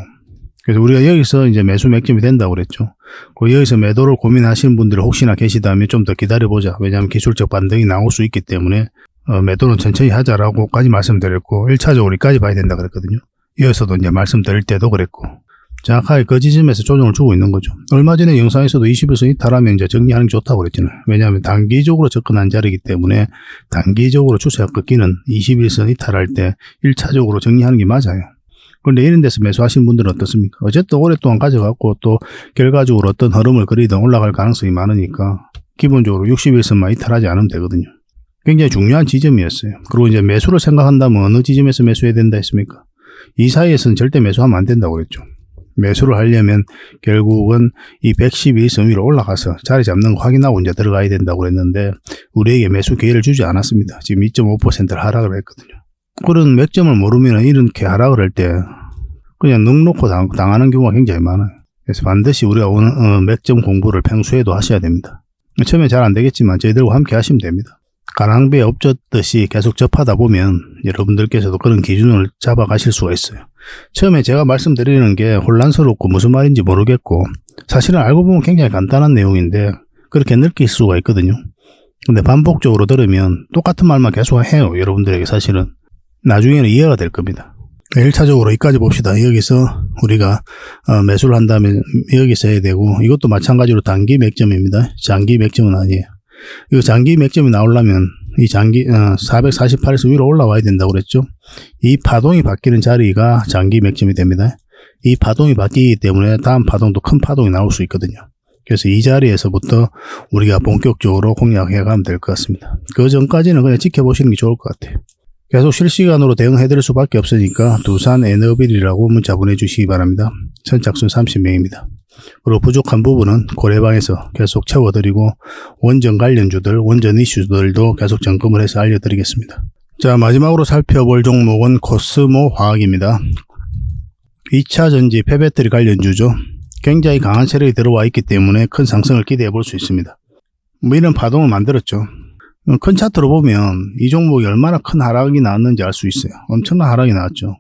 그래서 우리가 여기서 이제 매수 맥점이 된다고 그랬죠. 여기서 매도를 고민하시는 분들이 혹시나 계시다면 좀 더 기다려보자. 왜냐하면 기술적 반등이 나올 수 있기 때문에 매도는 천천히 하자라고까지 말씀드렸고, 1차적으로 여기까지 봐야 된다 그랬거든요. 이어서도 이제 말씀드릴 때도 그랬고, 정확하게 그 지점에서 조정을 주고 있는 거죠. 얼마 전에 영상에서도 21선 이탈하면 이제 정리하는 게 좋다고 그랬잖아요. 왜냐하면 단기적으로 접근한 자리이기 때문에 단기적으로 추세가 꺾이는 21선 이탈할 때 1차적으로 정리하는 게 맞아요. 그런데 이런 데서 매수하신 분들은 어떻습니까? 어쨌든 오랫동안 가져갔고 또 결과적으로 어떤 흐름을 그리든 올라갈 가능성이 많으니까 기본적으로 61선만 이탈하지 않으면 되거든요. 굉장히 중요한 지점이었어요. 그리고 이제 매수를 생각한다면 어느 지점에서 매수해야 된다 했습니까? 이 사이에서는 절대 매수하면 안 된다고 그랬죠. 매수를 하려면 결국은 이 111선 위로 올라가서 자리 잡는 거 확인하고 이제 들어가야 된다고 그랬는데, 우리에게 매수 기회를 주지 않았습니다. 지금 2.5%를 하락을 했거든요. 그런 맥점을 모르면 이렇게 하락을 할 때 그냥 넉놓고 당하는 경우가 굉장히 많아요. 그래서 반드시 우리가 오늘 맥점 공부를 평소에도 하셔야 됩니다. 처음에 잘 안 되겠지만 저희들과 함께 하시면 됩니다. 가랑비에 엎졌듯이 계속 접하다 보면 여러분들께서도 그런 기준을 잡아가실 수가 있어요. 처음에 제가 말씀드리는 게 혼란스럽고 무슨 말인지 모르겠고, 사실은 알고 보면 굉장히 간단한 내용인데 그렇게 느낄 수가 있거든요. 근데 반복적으로 들으면 똑같은 말만 계속 해요. 여러분들에게 사실은 나중에는 이해가 될 겁니다. 1차적으로 여기까지 봅시다. 여기서 우리가 매수를 한다면 여기서 해야 되고, 이것도 마찬가지로 단기 맥점입니다. 장기 맥점은 아니에요. 이거 장기 맥점이 나오려면 이 장기 448에서 위로 올라와야 된다고 그랬죠. 이 파동이 바뀌는 자리가 장기 맥점이 됩니다. 이 파동이 바뀌기 때문에 다음 파동도 큰 파동이 나올 수 있거든요. 그래서 이 자리에서부터 우리가 본격적으로 공략해 가면 될 것 같습니다. 그 전까지는 그냥 지켜보시는 게 좋을 것 같아요. 계속 실시간으로 대응해 드릴 수밖에 없으니까 두산 에너빌이라고 문자 보내주시기 바랍니다. 선착순 30명입니다. 그리고 부족한 부분은 고래방에서 계속 채워드리고, 원전 관련주들, 원전 이슈들도 계속 점검을 해서 알려드리겠습니다. 자, 마지막으로 살펴볼 종목은 코스모 화학입니다. 2차 전지 폐배터리 관련주죠. 굉장히 강한 세력이 들어와 있기 때문에 큰 상승을 기대해 볼 수 있습니다. 뭐 이런 파동을 만들었죠. 큰 차트로 보면 이 종목이 얼마나 큰 하락이 나왔는지 알 수 있어요. 엄청난 하락이 나왔죠.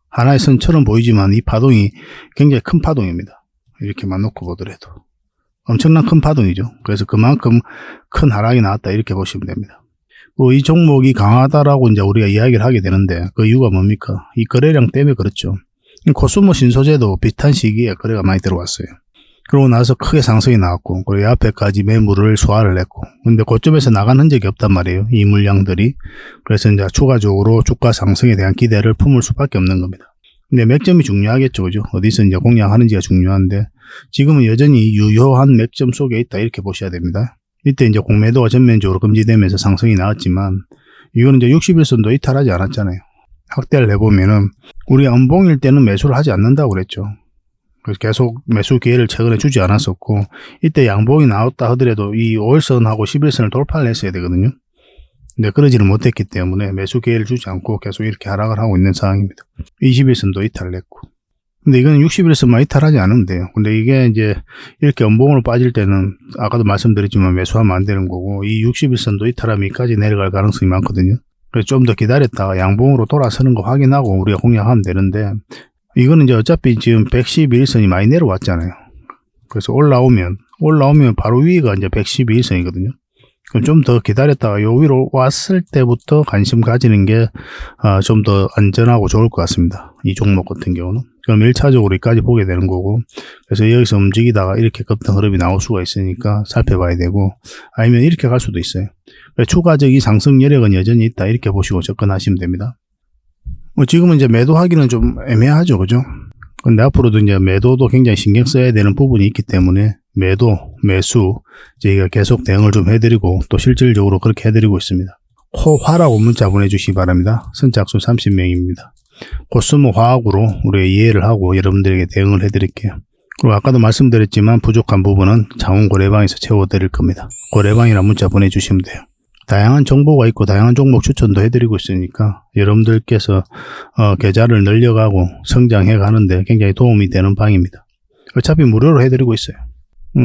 하나의 선처럼 보이지만 이 파동이 굉장히 큰 파동입니다. 이렇게만 놓고 보더라도 엄청난 큰 파동이죠. 그래서 그만큼 큰 하락이 나왔다, 이렇게 보시면 됩니다. 이 종목이 강하다라고 이제 우리가 이야기를 하게 되는데 그 이유가 뭡니까? 이 거래량 때문에 그렇죠. 코스모 신소재도 비슷한 시기에 거래가 많이 들어왔어요. 그러고 나서 크게 상승이 나왔고, 그리고 앞에까지 매물을 소화를 했고, 근데 고점에서 나간 흔적이 없단 말이에요. 이 물량들이. 그래서 이제 추가적으로 주가 상승에 대한 기대를 품을 수밖에 없는 겁니다. 근데 맥점이 중요하겠죠, 그죠? 어디서 이제 공략하는지가 중요한데, 지금은 여전히 유효한 맥점 속에 있다, 이렇게 보셔야 됩니다. 이때 이제 공매도가 전면적으로 금지되면서 상승이 나왔지만, 이거는 이제 60일선도 이탈하지 않았잖아요. 확대를 해보면은, 우리 연봉일 때는 매수를 하지 않는다고 그랬죠. 그래서 계속 매수 기회를 최근에 주지 않았었고, 이때 양봉이 나왔다 하더라도 이 5일선하고 11선을 돌파를 했어야 되거든요. 근데 그러지를 못했기 때문에 매수 기회를 주지 않고 계속 이렇게 하락을 하고 있는 상황입니다. 21선도 이탈을 했고. 근데 이건 60일선만 이탈하지 않은데요. 근데 이게 이제 이렇게 연봉으로 빠질 때는 아까도 말씀드렸지만 매수하면 안 되는 거고, 이 60일선도 이탈하면 여기까지 내려갈 가능성이 많거든요. 그래서 좀 더 기다렸다가 양봉으로 돌아서는 거 확인하고 우리가 공략하면 되는데, 이거는 이제 어차피 지금 112일선이 많이 내려왔잖아요. 그래서 올라오면 바로 위가 이제 112일선이거든요. 그럼 좀 더 기다렸다가 요 위로 왔을 때부터 관심 가지는 게 좀 더 안전하고 좋을 것 같습니다. 이 종목 같은 경우는. 그럼 1차적으로 여기까지 보게 되는 거고, 그래서 여기서 움직이다가 이렇게 급등 흐름이 나올 수가 있으니까 살펴봐야 되고, 아니면 이렇게 갈 수도 있어요. 추가적인 상승 여력은 여전히 있다, 이렇게 보시고 접근하시면 됩니다. 지금은 이제 매도하기는 좀 애매하죠, 그죠? 근데 앞으로도 이제 매도도 굉장히 신경 써야 되는 부분이 있기 때문에 매도, 매수 저희가 계속 대응을 좀 해드리고 또 실질적으로 그렇게 해드리고 있습니다. 호화라고 문자 보내주시기 바랍니다. 선착순 30명입니다. 코스모 화학으로 우리가 이해를 하고 여러분들에게 대응을 해드릴게요. 그리고 아까도 말씀드렸지만 부족한 부분은 자원 고래방에서 채워드릴 겁니다. 고래방이라 문자 보내주시면 돼요. 다양한 정보가 있고 다양한 종목 추천도 해드리고 있으니까 여러분들께서 계좌를 늘려가고 성장해 가는데 굉장히 도움이 되는 방입니다. 어차피 무료로 해드리고 있어요.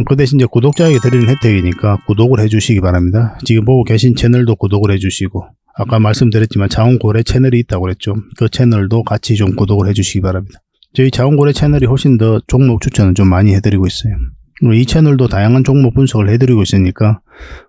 그 대신 이제 구독자에게 드리는 혜택이니까 구독을 해주시기 바랍니다. 지금 보고 계신 채널도 구독을 해주시고, 아까 말씀드렸지만 자원고래 채널이 있다고 그랬죠. 그 채널도 같이 좀 구독을 해주시기 바랍니다. 저희 자원고래 채널이 훨씬 더 종목 추천을 좀 많이 해드리고 있어요. 이 채널도 다양한 종목 분석을 해드리고 있으니까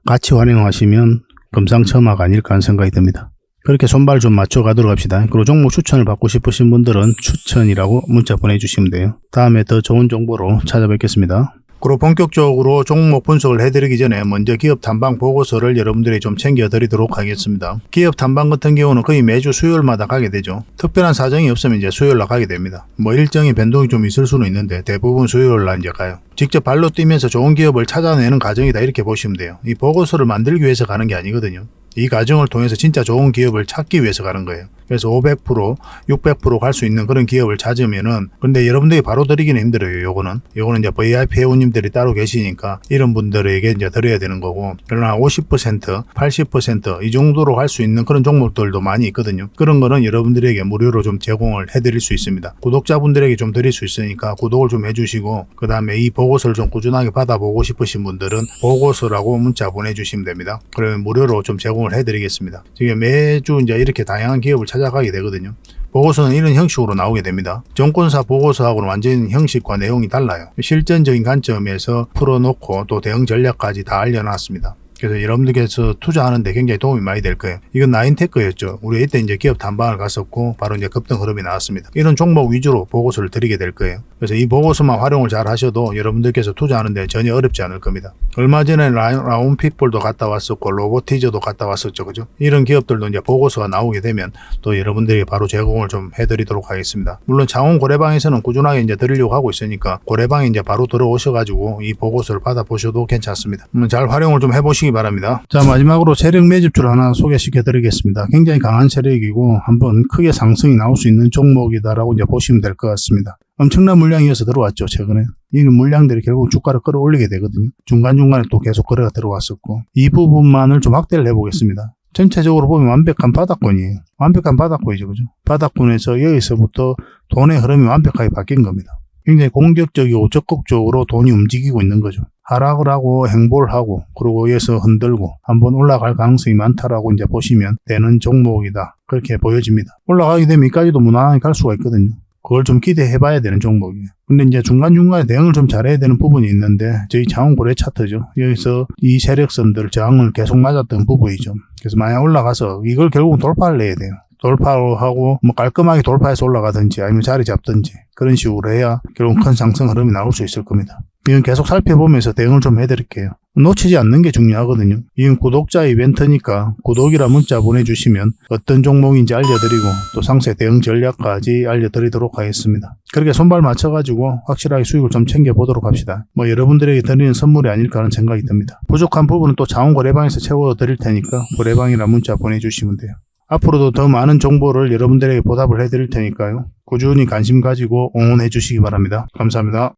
같이 활용하시면 금상첨화가 아닐까 하는 생각이 듭니다. 그렇게 손발 좀 맞춰가도록 합시다. 그리고 종목 추천을 받고 싶으신 분들은 추천이라고 문자 보내주시면 돼요. 다음에 더 좋은 정보로 찾아뵙겠습니다. 그리고 본격적으로 종목 분석을 해드리기 전에 먼저 기업 탐방 보고서를 여러분들이 좀 챙겨드리도록 하겠습니다. 기업 탐방 같은 경우는 거의 매주 수요일마다 가게 되죠. 특별한 사정이 없으면 이제 수요일날 가게 됩니다. 일정의 변동이 좀 있을 수는 있는데 대부분 수요일날 이제 가요. 직접 발로 뛰면서 좋은 기업을 찾아내는 과정이다, 이렇게 보시면 돼요. 이 보고서를 만들기 위해서 가는 게 아니거든요. 이 과정을 통해서 진짜 좋은 기업을 찾기 위해서 가는 거예요. 그래서 500%, 600% 갈 수 있는 그런 기업을 찾으면은, 근데 여러분들이 바로 드리기는 힘들어요. 요거는 이제 VIP 회원님들이 따로 계시니까 이런 분들에게 이제 드려야 되는 거고, 그러나 50%, 80% 이 정도로 갈 수 있는 그런 종목들도 많이 있거든요. 그런 거는 여러분들에게 무료로 좀 제공을 해드릴 수 있습니다. 구독자분들에게 좀 드릴 수 있으니까 구독을 좀 해주시고, 그 다음에 이 보고서를 좀 꾸준하게 받아보고 싶으신 분들은 보고서라고 문자 보내주시면 됩니다. 그러면 무료로 좀 제공을 해드리겠습니다. 지금 매주 이제 이렇게 다양한 기업을 찾아가게 되거든요. 보고서는 이런 형식으로 나오게 됩니다. 정권사 보고서하고는 완전 형식과 내용이 달라요. 실전적인 관점에서 풀어놓고 또 대응 전략까지 다 알려놨습니다. 그래서 여러분들께서 투자하는데 굉장히 도움이 많이 될 거예요. 이건 나인테크였죠. 우리 이때 이제 기업 탐방을 갔었고 바로 이제 급등 흐름이 나왔습니다. 이런 종목 위주로 보고서를 드리게 될 거예요. 그래서 이 보고서만 활용을 잘 하셔도 여러분들께서 투자하는데 전혀 어렵지 않을 겁니다. 얼마 전에 라운핏볼도 갔다 왔었고 로보티저도 갔다 왔었죠, 그죠? 이런 기업들도 이제 보고서가 나오게 되면 또 여러분들이 바로 제공을 좀 해드리도록 하겠습니다. 물론 자원 고래방에서는 꾸준하게 이제 드리려고 하고 있으니까 고래방에 이제 바로 들어오셔가지고 이 보고서를 받아보셔도 괜찮습니다. 잘 활용을 좀 해보시기 바랍니다. 자, 마지막으로 세력 매집주를 하나 소개시켜 드리겠습니다. 굉장히 강한 세력이고 한번 크게 상승이 나올 수 있는 종목이다라고 이제 보시면 될 것 같습니다. 엄청난 물량이어서 들어왔죠, 최근에. 이 물량들이 결국 주가를 끌어올리게 되거든요. 중간중간에 또 계속 거래가 들어왔었고, 이 부분만을 좀 확대를 해보겠습니다. 전체적으로 보면 완벽한 바닥권이에요. 완벽한 바닥권이죠, 그죠? 바닥권에서 여기서부터 돈의 흐름이 완벽하게 바뀐 겁니다. 굉장히 공격적이고 적극적으로 돈이 움직이고 있는 거죠. 하락을 하고 행보를 하고, 그리고 여기서 흔들고 한번 올라갈 가능성이 많다라고 이제 보시면 되는 종목이다, 그렇게 보여집니다. 올라가게 되면 여기까지도 무난하게 갈 수가 있거든요. 그걸 좀 기대해 봐야 되는 종목이에요. 근데 이제 중간중간에 대응을 좀 잘해야 되는 부분이 있는데 저희 장원고래 차트죠. 여기서 이 세력선들 저항을 계속 맞았던 부분이죠. 그래서 만약 올라가서 이걸 결국은 돌파를 해야 돼요. 돌파하고 뭐 깔끔하게 돌파해서 올라가든지 아니면 자리 잡든지 그런 식으로 해야 결국 큰 상승 흐름이 나올 수 있을 겁니다. 이건 계속 살펴보면서 대응을 좀 해드릴게요. 놓치지 않는 게 중요하거든요. 이건 구독자 이벤트니까 구독이라 문자 보내주시면 어떤 종목인지 알려드리고 또 상세 대응 전략까지 알려드리도록 하겠습니다. 그렇게 손발 맞춰가지고 확실하게 수익을 좀 챙겨보도록 합시다. 뭐 여러분들에게 드리는 선물이 아닐까 하는 생각이 듭니다. 부족한 부분은 또 자원거래방에서 채워드릴 테니까 거래방이라 문자 보내주시면 돼요. 앞으로도 더 많은 정보를 여러분들에게 보답을 해드릴 테니까요. 꾸준히 관심 가지고 응원해 주시기 바랍니다. 감사합니다.